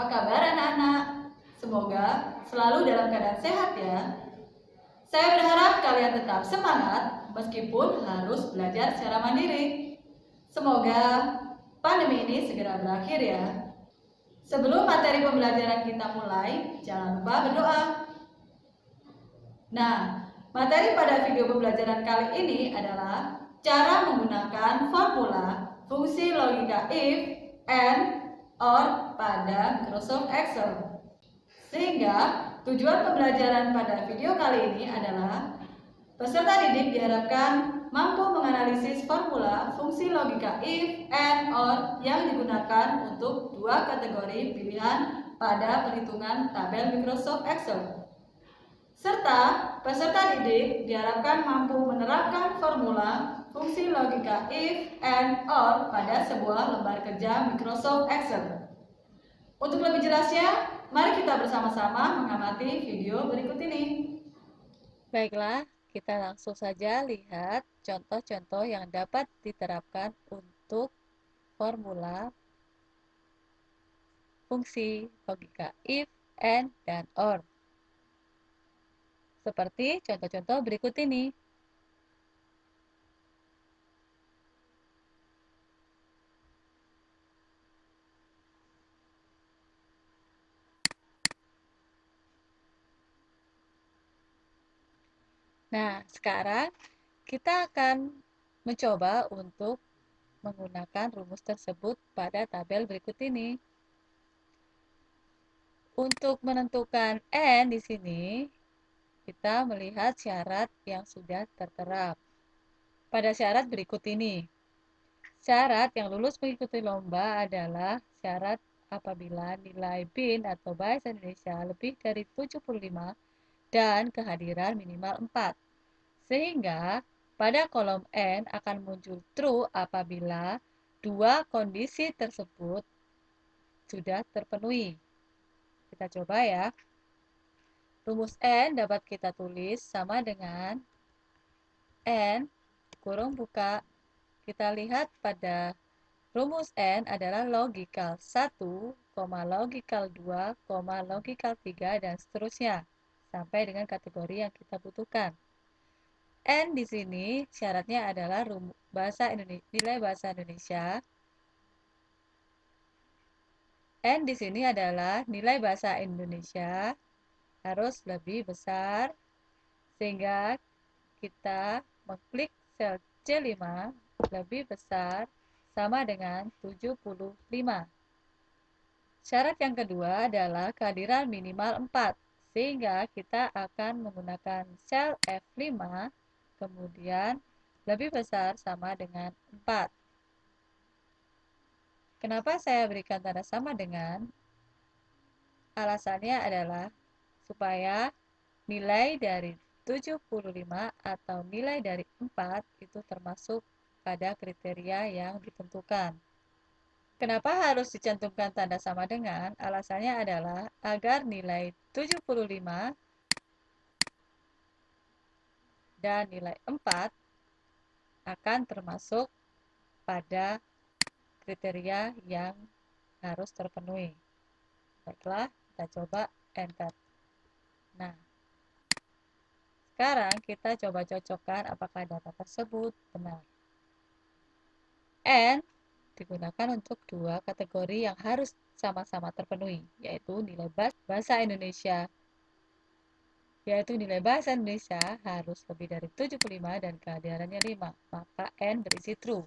Apa kabar anak-anak? Semoga selalu dalam keadaan sehat ya. Saya berharap kalian tetap semangat meskipun harus belajar secara mandiri. Semoga pandemi ini segera berakhir ya. Sebelum materi pembelajaran kita mulai, jangan lupa berdoa. Nah, materi pada video pembelajaran kali ini adalah cara menggunakan formula fungsi logika if, and, or pada Microsoft Excel. Sehingga tujuan pembelajaran pada video kali ini adalah peserta didik diharapkan mampu menganalisis formula fungsi logika if, and, or yang digunakan untuk dua kategori pilihan pada perhitungan tabel Microsoft Excel. Serta peserta didik diharapkan mampu menerapkan formula fungsi logika if, and, or pada sebuah lembar kerja Microsoft Excel. Untuk lebih jelasnya, mari kita bersama-sama mengamati video berikut ini. Baiklah, kita langsung saja lihat contoh-contoh yang dapat diterapkan untuk formula fungsi logika if, and, dan or. Seperti contoh-contoh berikut ini. Nah, sekarang kita akan mencoba untuk menggunakan rumus tersebut pada tabel berikut ini. Untuk menentukan N di sini, kita melihat syarat yang sudah tertera. Pada syarat berikut ini, syarat yang lulus mengikuti lomba adalah syarat apabila nilai BIN atau Bahasa Indonesia lebih dari 75 dan kehadiran minimal 4. Sehingga pada kolom N akan muncul true apabila dua kondisi tersebut sudah terpenuhi. Kita coba ya. Rumus N dapat kita tulis sama dengan N kurung buka. Kita lihat pada rumus N adalah logikal 1, logikal 2, logikal 3, dan seterusnya sampai dengan kategori yang kita butuhkan. N di sini syaratnya adalah nilai bahasa Indonesia. N di sini adalah nilai bahasa Indonesia harus lebih besar sehingga kita mengklik sel C5 lebih besar sama dengan 75. Syarat yang kedua adalah kehadiran minimal 4, sehingga kita akan menggunakan sel F5, kemudian lebih besar sama dengan 4. Kenapa saya berikan tanda sama dengan? Alasannya adalah supaya nilai dari 75 atau nilai dari 4 itu termasuk pada kriteria yang ditentukan. Kenapa harus dicantumkan tanda sama dengan? Alasannya adalah agar nilai 75 dan nilai 4 akan termasuk pada kriteria yang harus terpenuhi. Baiklah, kita coba enter. Nah, sekarang kita coba cocokkan apakah data tersebut benar. N digunakan untuk dua kategori yang harus sama-sama terpenuhi, yaitu nilai bahasa Indonesia harus lebih dari 75 dan kehadirannya 5, maka N berisi true.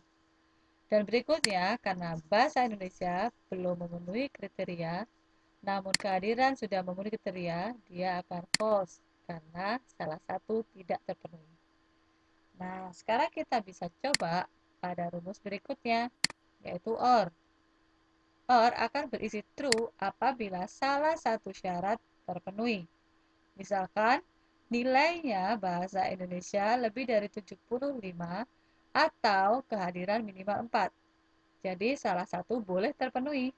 Dan berikutnya, karena bahasa Indonesia belum memenuhi kriteria, namun kehadiran sudah memenuhi kriteria, dia akan false, karena salah satu tidak terpenuhi. Nah, sekarang kita bisa coba pada rumus berikutnya, yaitu OR. OR akan berisi true apabila salah satu syarat terpenuhi. Misalkan, nilainya bahasa Indonesia lebih dari 75 atau kehadiran minimal 4. Jadi, salah satu boleh terpenuhi.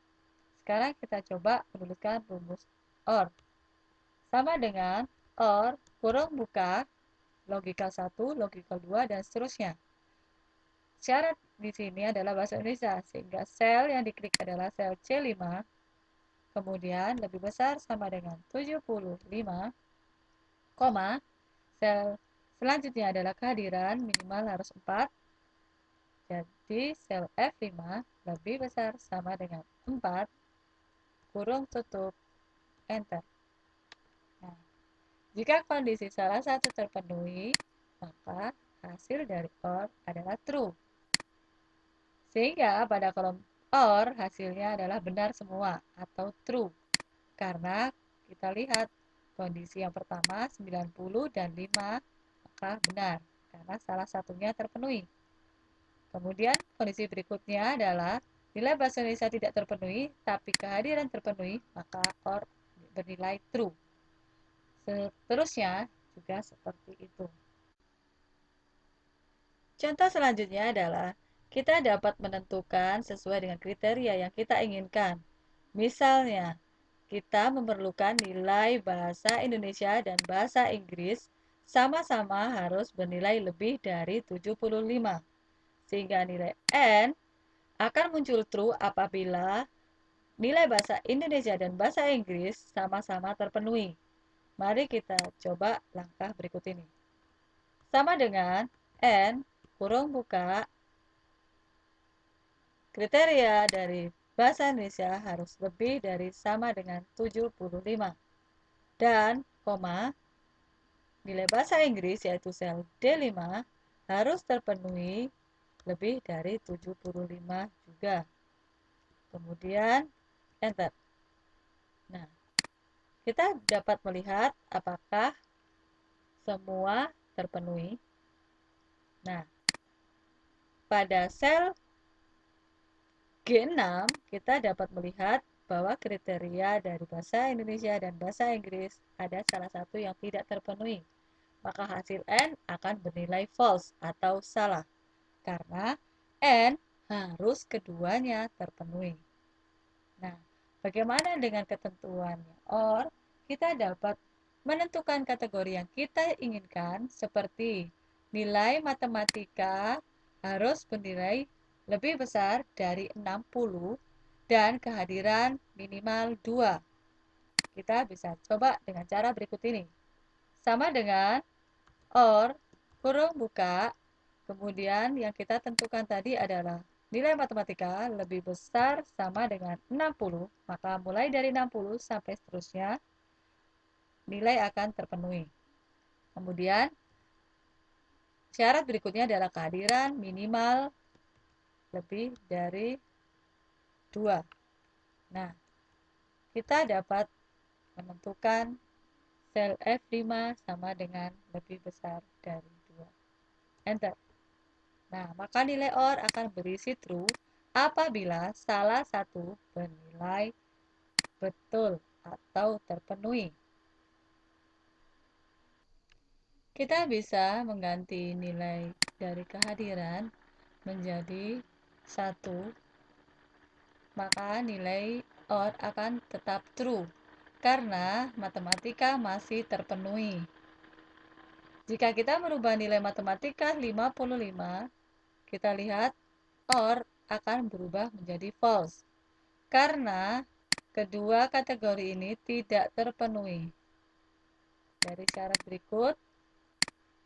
Sekarang kita coba menuliskan rumus OR. Sama dengan OR kurung buka, logikal 1, logikal 2, dan seterusnya. Syarat di sini adalah bahasa Indonesia, sehingga sel yang diklik adalah sel C5. kemudian lebih besar sama dengan 75, sel selanjutnya adalah kehadiran minimal harus 4, jadi sel F5 lebih besar sama dengan 4, kurung tutup, enter. Nah, jika kondisi salah satu terpenuhi, maka hasil dari OR adalah true. Sehingga pada kolom OR hasilnya adalah benar semua atau true. Karena kita lihat kondisi yang pertama 90 dan 5 maka benar karena salah satunya terpenuhi. Kemudian kondisi berikutnya adalah nilai bahasa Indonesia tidak terpenuhi tapi kehadiran terpenuhi maka OR bernilai true. Seterusnya juga seperti itu. Contoh selanjutnya adalah kita dapat menentukan sesuai dengan kriteria yang kita inginkan. Misalnya, kita memerlukan nilai bahasa Indonesia dan bahasa Inggris sama-sama harus bernilai lebih dari 75. Sehingga nilai N akan muncul true apabila nilai bahasa Indonesia dan bahasa Inggris sama-sama terpenuhi. Mari kita coba langkah berikut ini. Sama dengan N, kurung buka, kriteria dari bahasa Indonesia harus lebih dari sama dengan 75. Dan, koma, nilai bahasa Inggris yaitu sel D5 harus terpenuhi lebih dari 75 juga. Kemudian, enter. Nah, kita dapat melihat apakah semua terpenuhi. Nah, pada sel G6 kita dapat melihat bahwa kriteria dari bahasa Indonesia dan bahasa Inggris ada salah satu yang tidak terpenuhi. Maka hasil N akan bernilai false atau salah. Karena N harus keduanya terpenuhi. Nah, bagaimana dengan ketentuannya? Or, kita dapat menentukan kategori yang kita inginkan seperti nilai matematika harus bernilai lebih besar dari 60 dan kehadiran minimal 2. Kita bisa coba dengan cara berikut ini. Sama dengan OR, kurung buka, kemudian yang kita tentukan tadi adalah nilai matematika lebih besar sama dengan 60, maka mulai dari 60 sampai seterusnya nilai akan terpenuhi. Kemudian syarat berikutnya adalah kehadiran minimal lebih dari 2. Nah, kita dapat menentukan sel F5 sama dengan lebih besar dari 2. Enter. Nah, maka nilai OR akan berisi true apabila salah satu bernilai betul atau terpenuhi. Kita bisa mengganti nilai dari kehadiran menjadi 1, maka nilai OR akan tetap true karena matematika masih terpenuhi. Jika kita merubah nilai matematika 55, kita lihat OR akan berubah menjadi false karena kedua kategori ini tidak terpenuhi. Dari syarat berikut,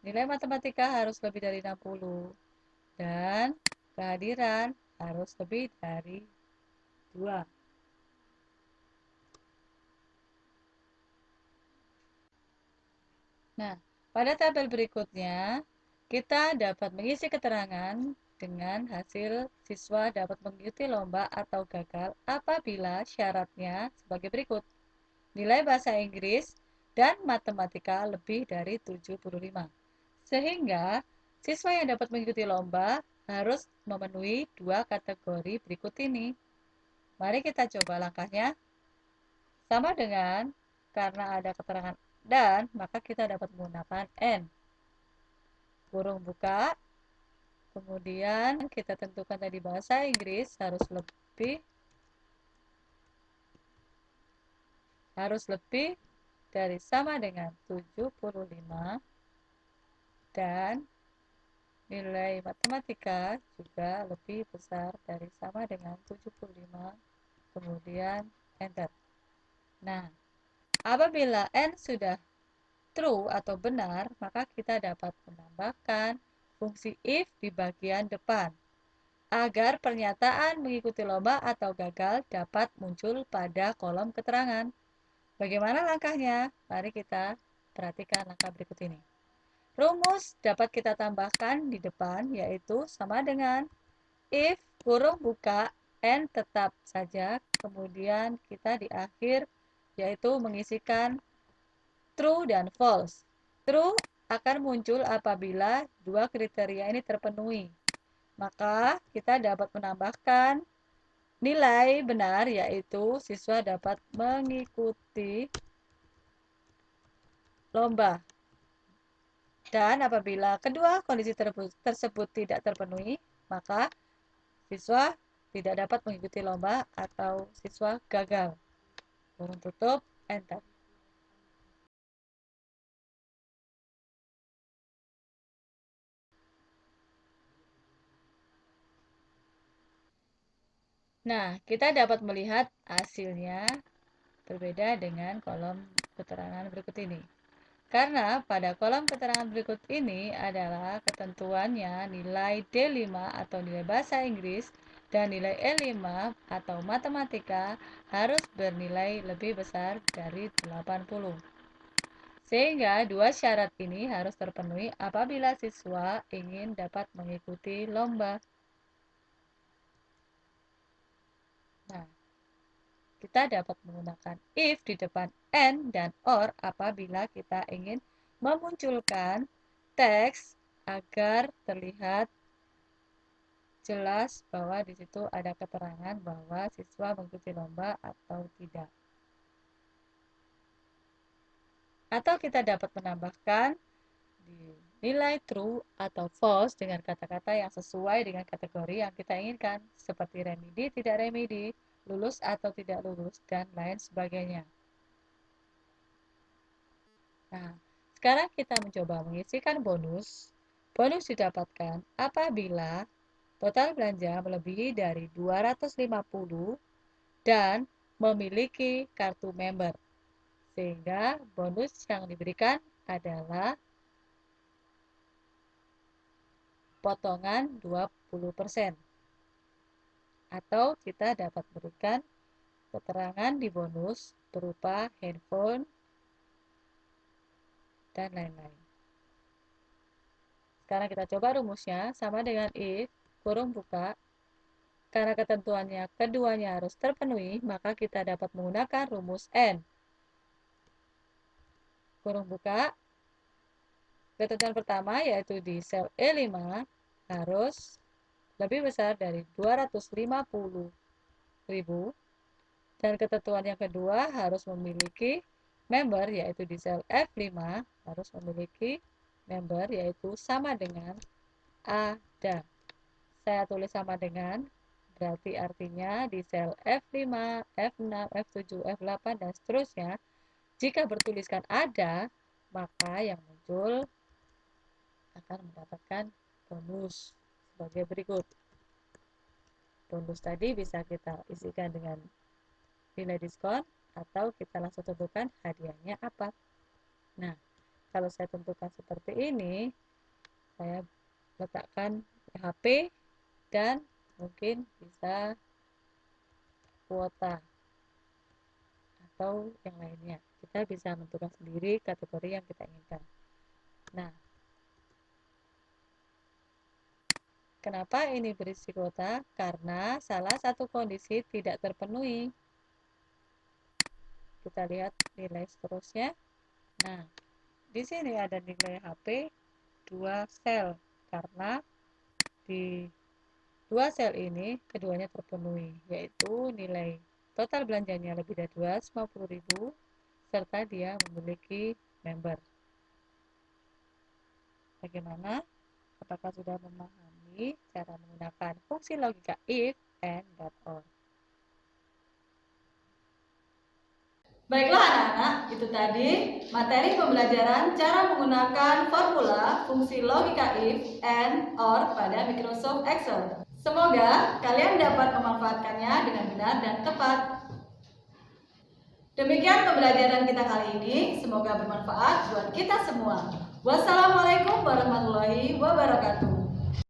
nilai matematika harus lebih dari 60 dan kehadiran harus lebih dari 2. Nah, pada tabel berikutnya, kita dapat mengisi keterangan dengan hasil siswa dapat mengikuti lomba atau gagal apabila syaratnya sebagai berikut. Nilai bahasa Inggris dan matematika lebih dari 75. Sehingga, siswa yang dapat mengikuti lomba harus memenuhi 2 kategori berikut ini. Mari kita coba langkahnya. Sama dengan karena ada keterangan dan, maka kita dapat menggunakan N. Kurung buka, kemudian kita tentukan tadi bahasa Inggris harus lebih dari sama dengan 75 dan nilai matematika juga lebih besar dari sama dengan 75, kemudian enter. Nah, apabila n sudah true atau benar, maka kita dapat menambahkan fungsi if di bagian depan agar pernyataan mengikuti lomba atau gagal dapat muncul pada kolom keterangan. Bagaimana langkahnya? Mari kita perhatikan langkah berikut ini. Rumus dapat kita tambahkan di depan, yaitu sama dengan if kurung buka n tetap saja, kemudian kita di akhir yaitu mengisikan true dan false. True akan muncul apabila dua kriteria ini terpenuhi. Maka kita dapat menambahkan nilai benar, yaitu siswa dapat mengikuti lomba. Dan apabila kedua kondisi tersebut tidak terpenuhi, maka siswa tidak dapat mengikuti lomba atau siswa gagal. Kurung tutup, enter. Nah, kita dapat melihat hasilnya berbeda dengan kolom keterangan berikut ini. Karena pada kolom keterangan berikut ini adalah ketentuannya nilai D5 atau nilai bahasa Inggris dan nilai E5 atau matematika harus bernilai lebih besar dari 80. Sehingga dua syarat ini harus terpenuhi apabila siswa ingin dapat mengikuti lomba. Nah, kita dapat menggunakan if di depan and dan or apabila kita ingin memunculkan teks agar terlihat jelas bahwa di situ ada keterangan bahwa siswa mengikuti lomba atau tidak. Atau kita dapat menambahkan di nilai true atau false dengan kata-kata yang sesuai dengan kategori yang kita inginkan, seperti remedi, tidak remedi, lulus atau tidak lulus, dan lain sebagainya. Nah, sekarang kita mencoba mengisikan bonus. Bonus didapatkan apabila total belanja melebihi dari 250 dan memiliki kartu member. Sehingga bonus yang diberikan adalah potongan 20%. Atau kita dapat berikan keterangan di bonus berupa handphone dan lain-lain. Sekarang kita coba rumusnya, sama dengan if, kurung buka, karena ketentuannya keduanya harus terpenuhi, maka kita dapat menggunakan rumus N. Kurung buka, ketentuan pertama yaitu di sel E5 harus lebih besar dari 250.000, dan ketentuan yang kedua harus memiliki member yaitu di sel F5 harus memiliki member yaitu sama dengan ada. Saya tulis sama dengan, berarti artinya di sel F5, F6, F7, F8, dan seterusnya, jika bertuliskan ada, maka yang muncul akan mendapatkan bonus sebagai berikut. Bonus tadi bisa kita isikan dengan nilai diskon atau kita langsung tentukan hadiahnya apa. Nah, kalau saya tentukan seperti ini, saya letakkan HP dan mungkin bisa kuota atau yang lainnya. Kita bisa menentukan sendiri kategori yang kita inginkan. Nah, kenapa ini berisi kuota? Karena salah satu kondisi tidak terpenuhi. Kita lihat nilai seterusnya. Nah, di sini ada nilai HP 2 sel karena di 2 sel ini keduanya terpenuhi, yaitu nilai total belanjanya lebih dari 250.000 serta dia memiliki member. Bagaimana? Apakah sudah memahami cara menggunakan fungsi logika if, and, dan or? Baiklah anak-anak, itu tadi materi pembelajaran cara menggunakan formula fungsi logika if, and, or pada Microsoft Excel. Semoga kalian dapat memanfaatkannya dengan benar dan tepat. Demikian pembelajaran kita kali ini, semoga bermanfaat buat kita semua. Wassalamualaikum warahmatullahi wabarakatuh.